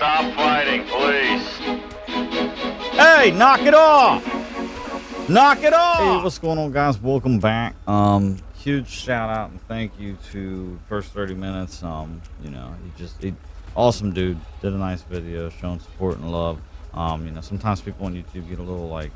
Stop fighting, please. Hey, knock it off! Knock it off! Hey, what's going on, guys? Welcome back. Huge shout out and thank you to First 30 Minutes. You know, he awesome dude. Did a nice video showing support and love. You know, sometimes people on YouTube get a little like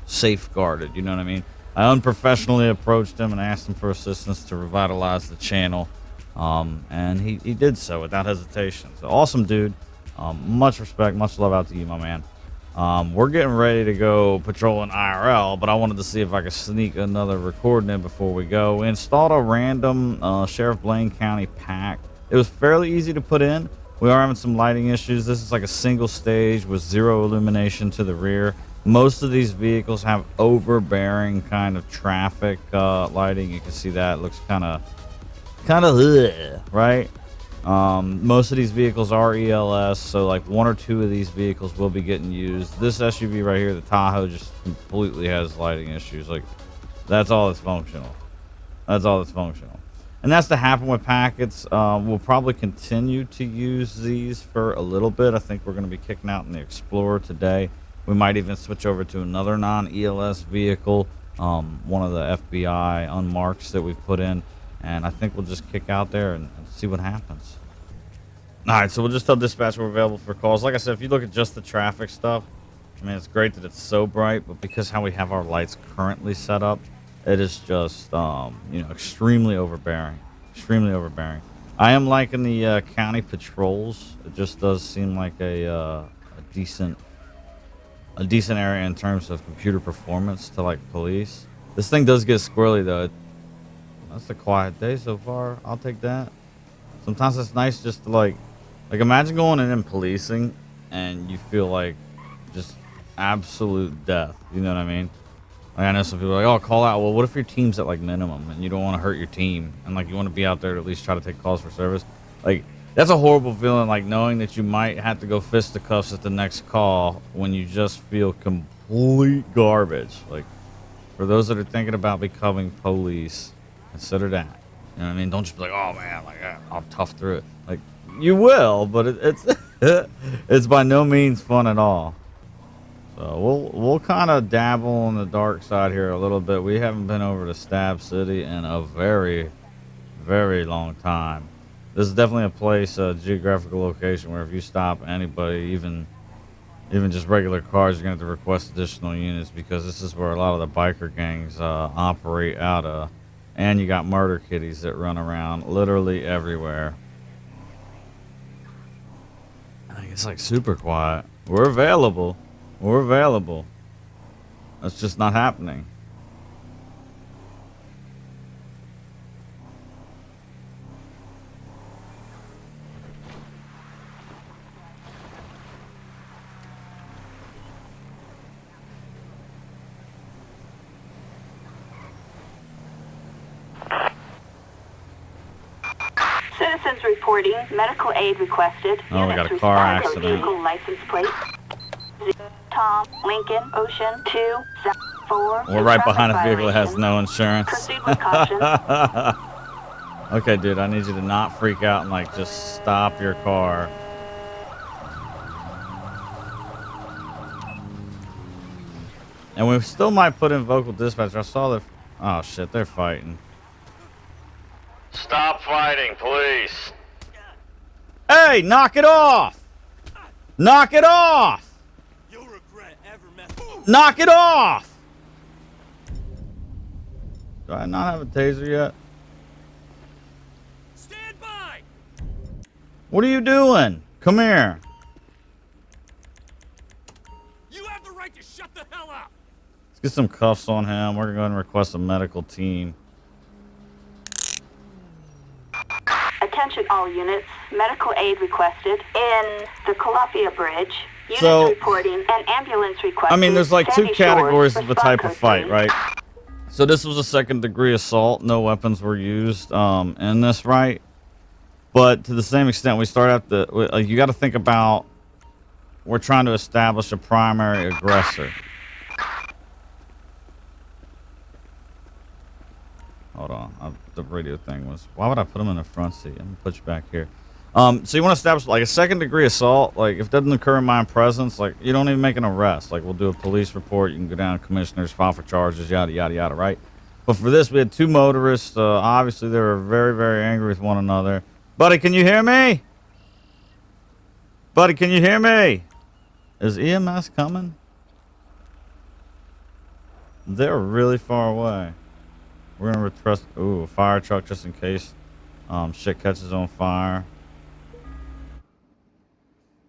safeguarded, you know what I mean? I unprofessionally approached him and asked him for assistance to revitalize the channel. And he did so without hesitation. So awesome dude. Much respect, much love out to you, my man. We're getting ready to go patrolling IRL, but I wanted to see if I could sneak another recording in before we go. We installed a random Sheriff Blaine County pack. It was fairly easy to put in. We are having some lighting issues. This is like a single stage with zero illumination to the rear. Most of these vehicles have overbearing kind of traffic lighting. You can see that. It looks kind of right. Most of these vehicles are ELS, so like one or two of these vehicles will be getting used. This SUV right here, the Tahoe, just completely has lighting issues. Like, that's all that's functional. That's all that's functional. And that's to happen with packets. We'll probably continue to use these for a little bit. I think we're going to be kicking out in the Explorer today. We might even switch over to another non-ELS vehicle, one of the FBI unmarks that we've put in. And I think we'll just kick out there and see what happens. All right, so we'll just tell dispatch we're available for calls. Like I said, if you look at just the traffic stuff, I mean, it's great that it's so bright, but because how we have our lights currently set up, it is just, you know, extremely overbearing. Extremely overbearing. I am liking the county patrols. It just does seem like a decent area in terms of computer performance to like police. This thing does get squirrely though. That's a quiet day so far. I'll take that. Sometimes it's nice just to like imagine going in and policing and you feel like just absolute death. You know what I mean? Like I know some people are like, oh, call out. Well, what if your team's at like minimum and you don't want to hurt your team and like you want to be out there to at least try to take calls for service? Like that's a horrible feeling, like knowing that you might have to go FISTA-CUFFS at the next call when you just feel complete garbage. Like for those that are thinking about becoming police, consider that. You know what I mean? Don't just be like, oh man, like I'll tough through it. Like you will, but it's it's by no means fun at all. So we'll kind of dabble on the dark side here a little bit. We haven't been over to Stab City in a very, very long time. This is definitely a place, a geographical location where if you stop anybody, even just regular cars, you're gonna have to request additional units because this is where a lot of the biker gangs operate out of. And you got murder kitties that run around literally everywhere. I think it's like super quiet. We're available. We're available. That's just not happening. Citizens reporting medical aid requested. Oh, we got a car accident. Vehicle license plate. Tom Lincoln Ocean 274. We're right behind a vehicle that has no insurance. Proceed with caution. Okay, dude, I need you to not freak out and like just stop your car. And we still might put in vocal dispatch. I saw that. Oh shit, they're fighting. Stop fighting, please. Hey, knock it off! Knock it off! You'll regret ever met. Knock it off! Do I not have a taser yet? Stand by. What are you doing? Come here. You have the right to shut the hell up. Let's get some cuffs on him. We're going to go ahead and request a medical team. Attention all units. Medical aid requested in the Calafia Bridge. Units So, reporting and ambulance requested. I mean, there's like two Sandy categories Shores of a type of response fight, team. right? So this was a second-degree assault. No weapons were used in this, right? But to the same extent, we start at the... you got to think about... We're trying to establish a primary aggressor. Hold on. The radio thing was... Why would I put him in the front seat? I'm going to put you back here. So you want to establish like a second-degree assault. Like if it doesn't occur in my presence, like you don't even make an arrest. Like we'll do a police report. You can go down to commissioners, file for charges, yada yada yada. Right? But for this, we had two motorists. Obviously, they were very very angry with one another. Buddy, can you hear me? Buddy, can you hear me? Is EMS coming? They're really far away. We're gonna request a fire truck just in case shit catches on fire.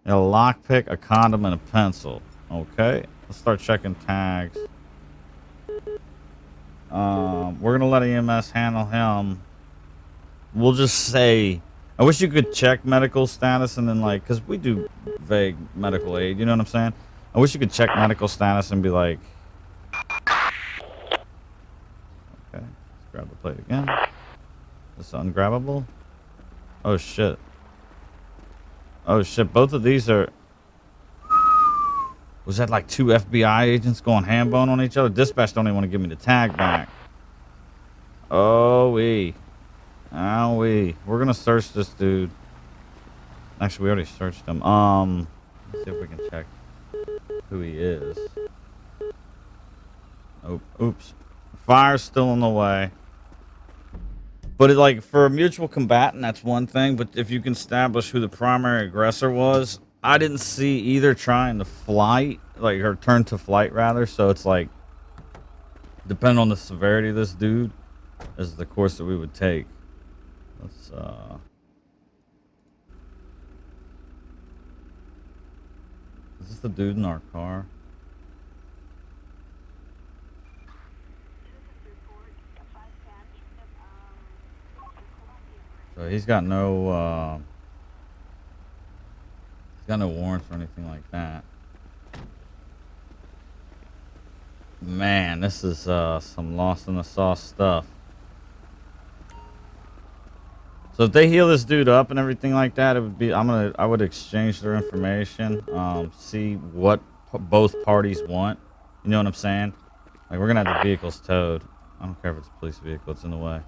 A lockpick, a condom, and a pencil. Okay, let's start checking tags. We're gonna let EMS handle him. We'll just say, I wish you could check medical status and then like, cause we do vague medical aid. You know what I'm saying? I wish you could check medical status and be like, okay, let's grab the plate again. Is this ungrabbable? Oh shit. Oh shit, both of these are... Was that like two FBI agents going ham-bone on each other? Dispatch don't even want to give me the tag back. Oh-wee. Oh-wee. We're gonna search this dude. Actually, we already searched him. Let's see if we can check who he is. Oh, oops. Fire's still in the way. But it, like for a mutual combatant, that's one thing. But if you can establish who the primary aggressor was, I didn't see either trying to flight, like or turn to flight rather. So it's like, depending on the severity of this dude, is the course that we would take. Let's Is this the dude in our car? So he's got no warrants or anything like that. Man, this is some lost in the sauce stuff. So if they heal this dude up and everything like that, it would be I would exchange their information, see what both parties want. You know what I'm saying? Like we're gonna have the vehicles towed. I don't care if it's a police vehicle, it's in the way.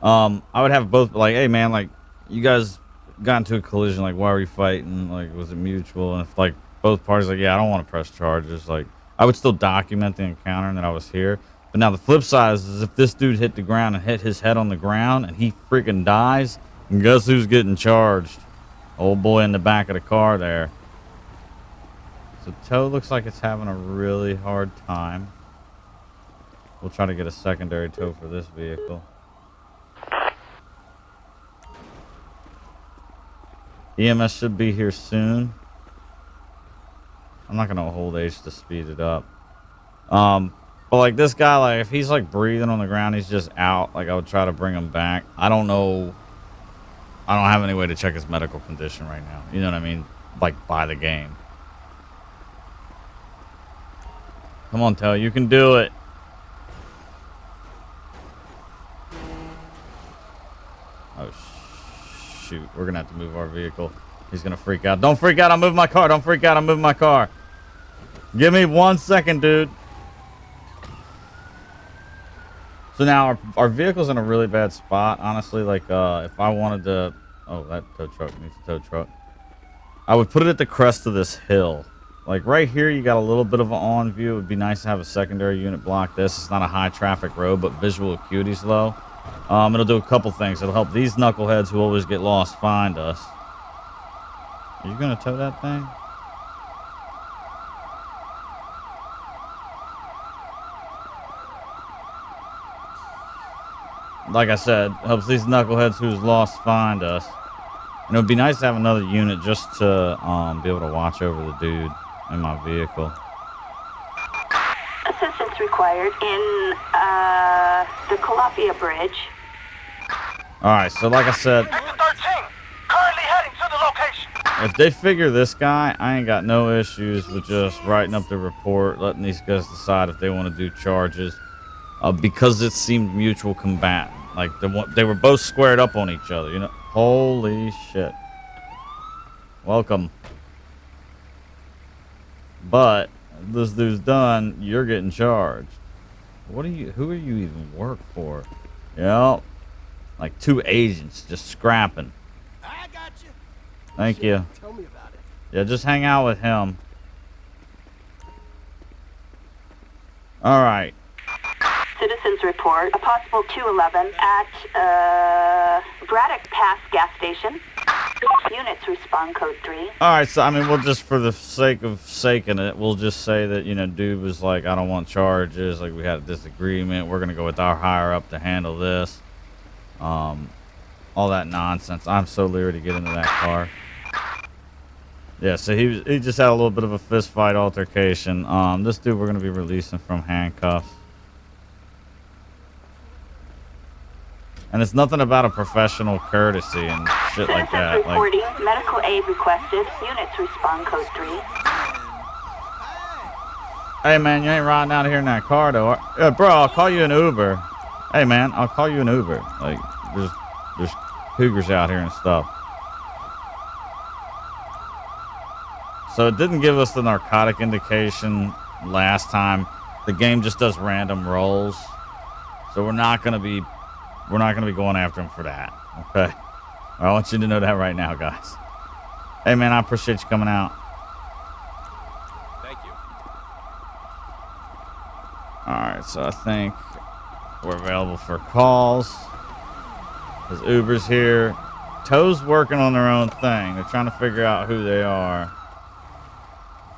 I would have both like, hey man, like you guys got into a collision, like why were you fighting? Like was it mutual? And if like both parties like, yeah, I don't want to press charges, like I would still document the encounter and that I was here. But now the flip side is if this dude hit the ground and hit his head on the ground and he freaking dies, and guess who's getting charged? Old boy in the back of the car there. So tow looks like it's having a really hard time. We'll try to get a secondary tow for this vehicle. EMS should be here soon. I'm not gonna hold H to speed it up. But like this guy, like if he's like breathing on the ground, he's just out. Like I would try to bring him back. I don't know. I don't have any way to check his medical condition right now. You know what I mean? Like by the game. Come on, Tell, you can do it. Oh shoot, we're gonna have to move our vehicle. He's gonna freak out. Don't freak out, I'm moving my car. Don't freak out, I'm moving my car. Give me 1 second, dude. So now our vehicle's in a really bad spot, honestly. Like if I wanted to, oh, that tow truck needs a tow truck. I would put it at the crest of this hill. Like right here, you got a little bit of an on view. It would be nice to have a secondary unit block this. It's not a high traffic road, but visual acuity's low. It'll do a couple things. It'll help these knuckleheads who always get lost find us. Are you gonna tow that thing? Like I said, helps these knuckleheads who's lost find us. And it would be nice to have another unit just to be able to watch over the dude in my vehicle. Assistance required in the Calafia Bridge. Alright, so like I said, Currently heading to the location. if they figure this guy, I ain't got no issues with just writing up the report, letting these guys decide if they want to do charges. Because it seemed mutual combatant. Like they were both squared up on each other, you know. Holy shit. Welcome. But if this dude's done, you're getting charged. Who are you even work for? Yep. Like 2 agents just scrapping. I got you. Thank you. Tell me about it. Yeah, just hang out with him. All right. Citizens report a possible 211 at Braddock Pass gas station. Units respond code 3. All right, so I mean, we'll just, for the sake of saking it, we'll just say that, you know, dude was like, I don't want charges. Like, we had a disagreement. We're gonna go with our higher up to handle this. All that nonsense. I'm so leery to get into that car. Yeah, so he just had a little bit of a fist fight altercation. This dude we're gonna be releasing from handcuffs. And it's nothing about a professional courtesy and shit like that. Like, Reporting medical aid requested. Units respond code 3. hey man, you ain't riding out here in that car though. Yeah, bro, I'll call you an Uber. Hey man, I'll call you an Uber. Like, there's cougars out here and stuff. So it didn't give us the narcotic indication last time. The game just does random rolls. So we're not gonna be going after him for that. Okay. I want you to know that right now, guys. Hey man, I appreciate you coming out. Thank you. Alright, so I think we're available for calls. There's Uber's here. Tow's working on their own thing. They're trying to figure out who they are.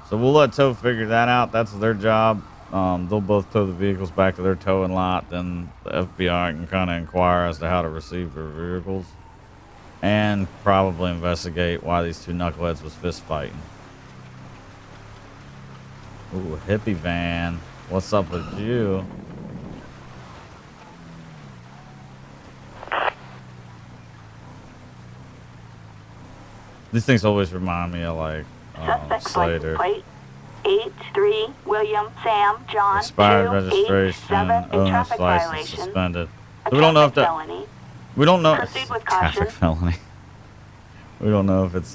So we'll let Tow figure that out. That's their job. They'll both tow the vehicles back to their towing lot. Then the FBI can kind of inquire as to how to receive their vehicles. And probably investigate why these two knuckleheads was fist fighting. Ooh, hippie van. What's up with you? These things always remind me of like Suspect Slater. plate 83 William Sam John Expired 287 registration, in owner's traffic license violation. suspended. A So we don't know if traffic that. felony. We don't know. Proceed with Traffic caution. felony. We don't know if it's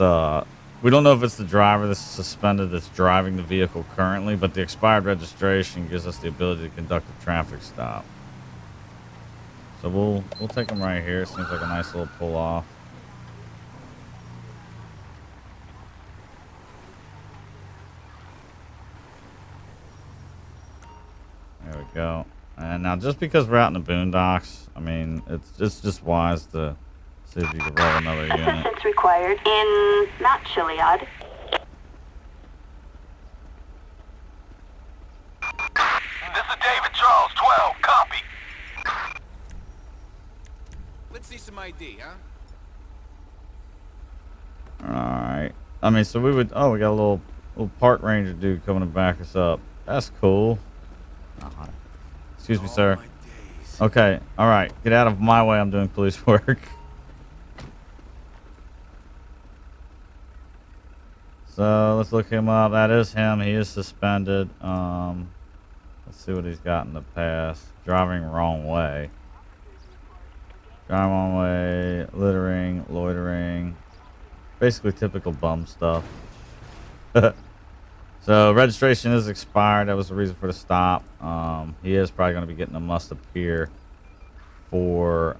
we don't know if it's the driver that's suspended that's driving the vehicle currently, but the expired registration gives us the ability to conduct a traffic stop. So we'll take them right here. Seems like a nice little pull off. There we go. And now, just because we're out in the boondocks, I mean, it's just wise to see if you can roll another unit. Assistance required in not Chiliad. This is David Charles, 12. Copy. Let's see some ID, huh? Alright. I mean, so we would... Oh, we got a little park ranger dude coming to back us up. That's cool. Excuse me, sir. My days. Okay. Alright. Get out of my way. I'm doing police work. So, let's look him up. That is him. He is suspended. Let's see what he's got in the past. Driving wrong way. Driving wrong way. Littering. Loitering. Basically typical bum stuff. So registration is expired. That was the reason for the stop. He is probably going to be getting a must appear for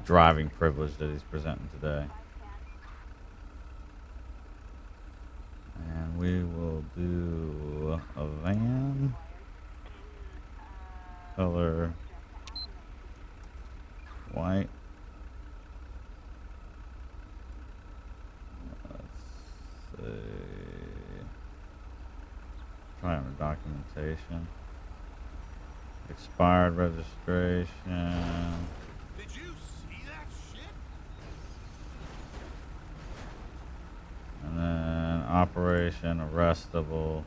driving privilege that he's presenting today. And we will do a van color white. Try on documentation. Expired registration. Did you see that shit? And then operation arrestable.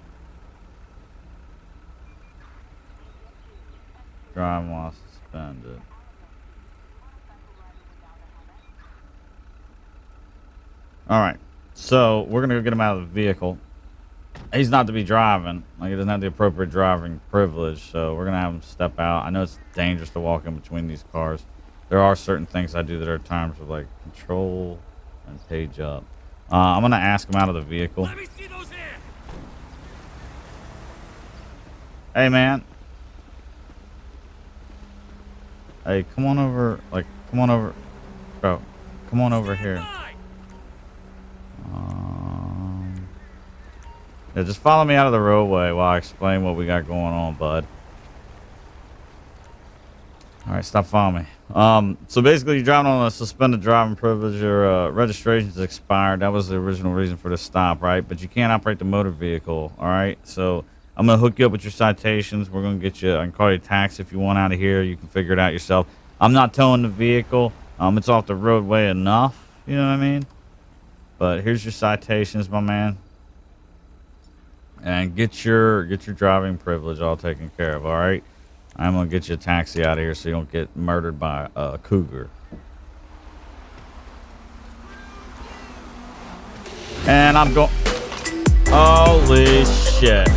Driving while suspended. Alright. So we're gonna go get him out of the vehicle. He's not to be driving. Like, he doesn't have the appropriate driving privilege, so we're gonna have him step out. I know it's dangerous to walk in between these cars. There are certain things I do that are times of like control and page up. I'm gonna ask him out of the vehicle. Let me see those hands. Hey man. Hey, come on over. Like, come on over. Bro, Come on over here. Yeah, just follow me out of the roadway while I explain what we got going on, bud. All right, stop following me. So basically, you're driving on a suspended driving privilege. Your registration's expired. That was the original reason for the stop, right? But you can't operate the motor vehicle, all right? So I'm going to hook you up with your citations. We're going to get you, I can call you a taxi if you want out of here. You can figure it out yourself. I'm not towing the vehicle. It's off the roadway enough, you know what I mean? But here's your citations, my man. And get your driving privilege all taken care of, all right? I'm going to get you a taxi out of here so you don't get murdered by a cougar. And I'm going... Holy shit.